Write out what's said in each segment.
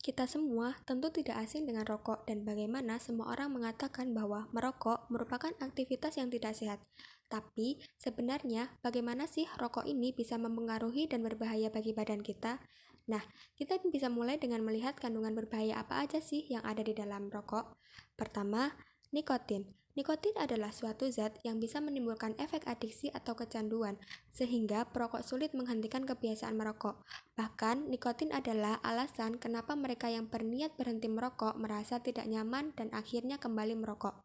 Kita semua tentu tidak asing dengan rokok dan bagaimana semua orang mengatakan bahwa merokok merupakan aktivitas yang tidak sehat. Tapi sebenarnya bagaimana sih rokok ini bisa mempengaruhi dan berbahaya bagi badan kita? Nah, kita bisa mulai dengan melihat kandungan berbahaya apa aja sih yang ada di dalam rokok. Pertama, nikotin. Nikotin adalah suatu zat yang bisa menimbulkan efek adiksi atau kecanduan, sehingga perokok sulit menghentikan kebiasaan merokok. Bahkan, nikotin adalah alasan kenapa mereka yang berniat berhenti merokok merasa tidak nyaman dan akhirnya kembali merokok.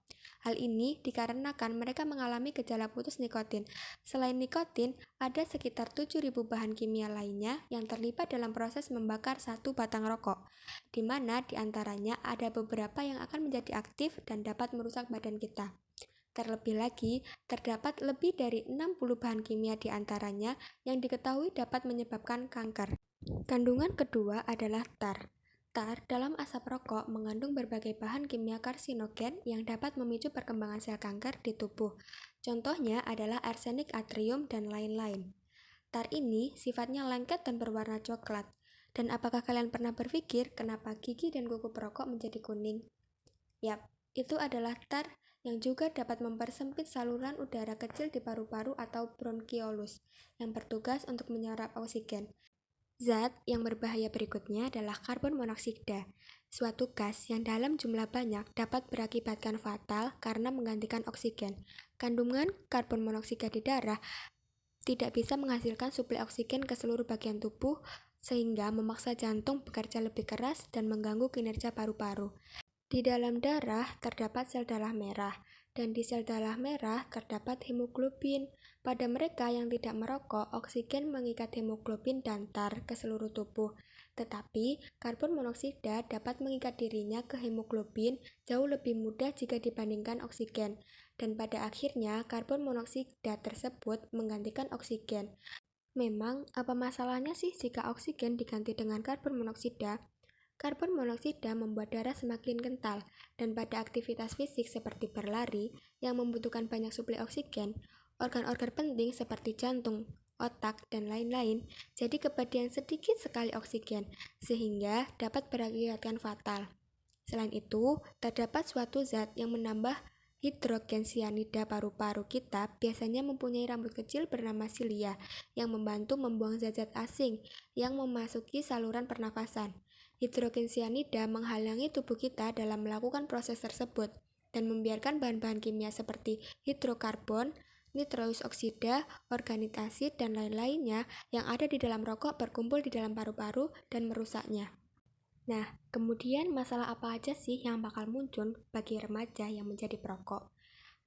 Hal ini dikarenakan mereka mengalami gejala putus nikotin. Selain nikotin, ada sekitar 7.000 bahan kimia lainnya yang terlibat dalam proses membakar satu batang rokok, di mana diantaranya ada beberapa yang akan menjadi aktif dan dapat merusak badan kita. Terlebih lagi, terdapat lebih dari 60 bahan kimia di antaranya yang diketahui dapat menyebabkan kanker. Kandungan kedua adalah tar. Tar dalam asap rokok mengandung berbagai bahan kimia karsinogen yang dapat memicu perkembangan sel kanker di tubuh. Contohnya adalah arsenik atrium dan lain-lain. Tar ini sifatnya lengket dan berwarna coklat. Dan apakah kalian pernah berpikir kenapa gigi dan kuku perokok menjadi kuning? Yap, itu adalah tar yang juga dapat mempersempit saluran udara kecil di paru-paru atau bronkiolus yang bertugas untuk menyerap oksigen. Zat yang berbahaya berikutnya adalah karbon monoksida, suatu gas yang dalam jumlah banyak dapat berakibatkan fatal karena menggantikan oksigen. Kandungan karbon monoksida di darah tidak bisa menghasilkan suplai oksigen ke seluruh bagian tubuh sehingga memaksa jantung bekerja lebih keras dan mengganggu kinerja paru-paru. Di dalam darah terdapat sel darah merah, dan di sel darah merah terdapat hemoglobin. Pada mereka yang tidak merokok, oksigen mengikat hemoglobin dan tar ke seluruh tubuh. Tetapi, karbon monoksida dapat mengikat dirinya ke hemoglobin jauh lebih mudah jika dibandingkan oksigen. Dan pada akhirnya, karbon monoksida tersebut menggantikan oksigen. Memang, apa masalahnya sih jika oksigen diganti dengan karbon monoksida? Karbon monoksida membuat darah semakin kental, dan pada aktivitas fisik seperti berlari yang membutuhkan banyak suplai oksigen, organ-organ penting seperti jantung, otak, dan lain-lain jadi kebagian sedikit sekali oksigen, sehingga dapat berakibatkan fatal. Selain itu, terdapat suatu zat yang menambah hidrogen cyanida paru-paru kita biasanya mempunyai rambut kecil bernama silia yang membantu membuang zat-zat asing yang memasuki saluran pernafasan. Hidrogen cyanida menghalangi tubuh kita dalam melakukan proses tersebut dan membiarkan bahan-bahan kimia seperti hidrokarbon, nitrous oksida, organik asid, dan lain-lainnya yang ada di dalam rokok berkumpul di dalam paru-paru dan merusaknya. Nah, kemudian masalah apa aja sih yang bakal muncul bagi remaja yang menjadi perokok?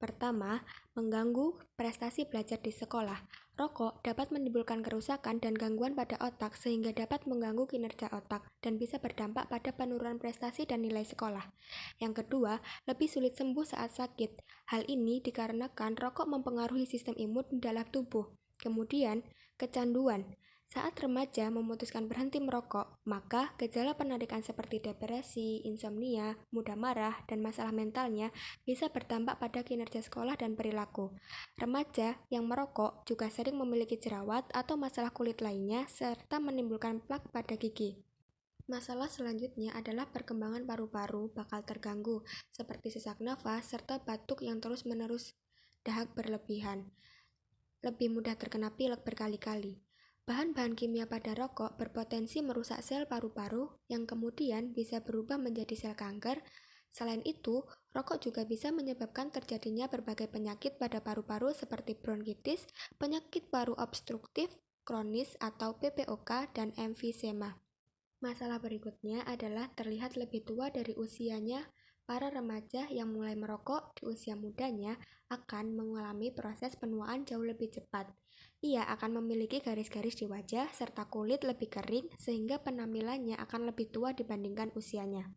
Pertama, mengganggu prestasi belajar di sekolah. Rokok dapat menimbulkan kerusakan dan gangguan pada otak sehingga dapat mengganggu kinerja otak dan bisa berdampak pada penurunan prestasi dan nilai sekolah. Yang kedua, lebih sulit sembuh saat sakit. Hal ini dikarenakan rokok mempengaruhi sistem imun di dalam tubuh. Kemudian, kecanduan. Saat remaja memutuskan berhenti merokok, maka gejala penarikan seperti depresi, insomnia, mudah marah, dan masalah mentalnya bisa berdampak pada kinerja sekolah dan perilaku. Remaja yang merokok juga sering memiliki jerawat atau masalah kulit lainnya serta menimbulkan plak pada gigi. Masalah selanjutnya adalah perkembangan paru-paru bakal terganggu, seperti sesak nafas serta batuk yang terus-menerus dahak berlebihan. Lebih mudah terkena pilek berkali-kali. Bahan-bahan kimia pada rokok berpotensi merusak sel paru-paru yang kemudian bisa berubah menjadi sel kanker. Selain itu, rokok juga bisa menyebabkan terjadinya berbagai penyakit pada paru-paru seperti bronkitis, penyakit paru obstruktif, kronis atau PPOK, dan emfisema. Masalah berikutnya adalah terlihat lebih tua dari usianya. Para remaja yang mulai merokok di usia mudanya akan mengalami proses penuaan jauh lebih cepat. Ia akan memiliki garis-garis di wajah serta kulit lebih kering sehingga penampilannya akan lebih tua dibandingkan usianya.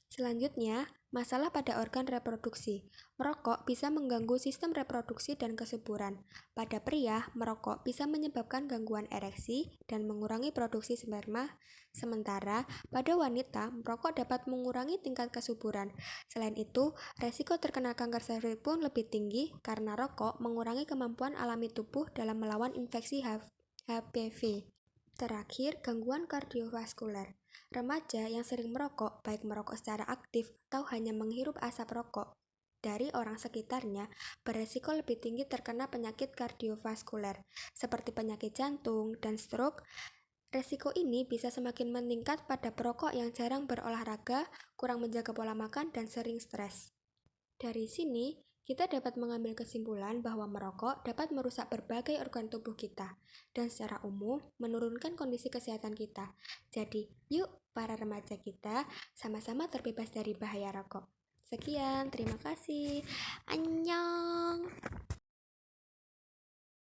Selanjutnya, masalah pada organ reproduksi. Merokok bisa mengganggu sistem reproduksi dan kesuburan. Pada pria, merokok bisa menyebabkan gangguan ereksi dan mengurangi produksi sperma. Sementara, pada wanita, merokok dapat mengurangi tingkat kesuburan. Selain itu, resiko terkena kanker cervix pun lebih tinggi karena rokok mengurangi kemampuan alami tubuh dalam melawan infeksi HPV. Terakhir, gangguan kardiovaskuler. Remaja yang sering merokok, baik merokok secara aktif atau hanya menghirup asap rokok dari orang sekitarnya, beresiko lebih tinggi terkena penyakit kardiovaskuler, seperti penyakit jantung dan stroke. Resiko ini bisa semakin meningkat pada perokok yang jarang berolahraga, kurang menjaga pola makan, dan sering stres. Dari sini, kita dapat mengambil kesimpulan bahwa merokok dapat merusak berbagai organ tubuh kita dan secara umum menurunkan kondisi kesehatan kita. Jadi, yuk para remaja kita sama-sama terbebas dari bahaya rokok. Sekian, terima kasih. Annyeong.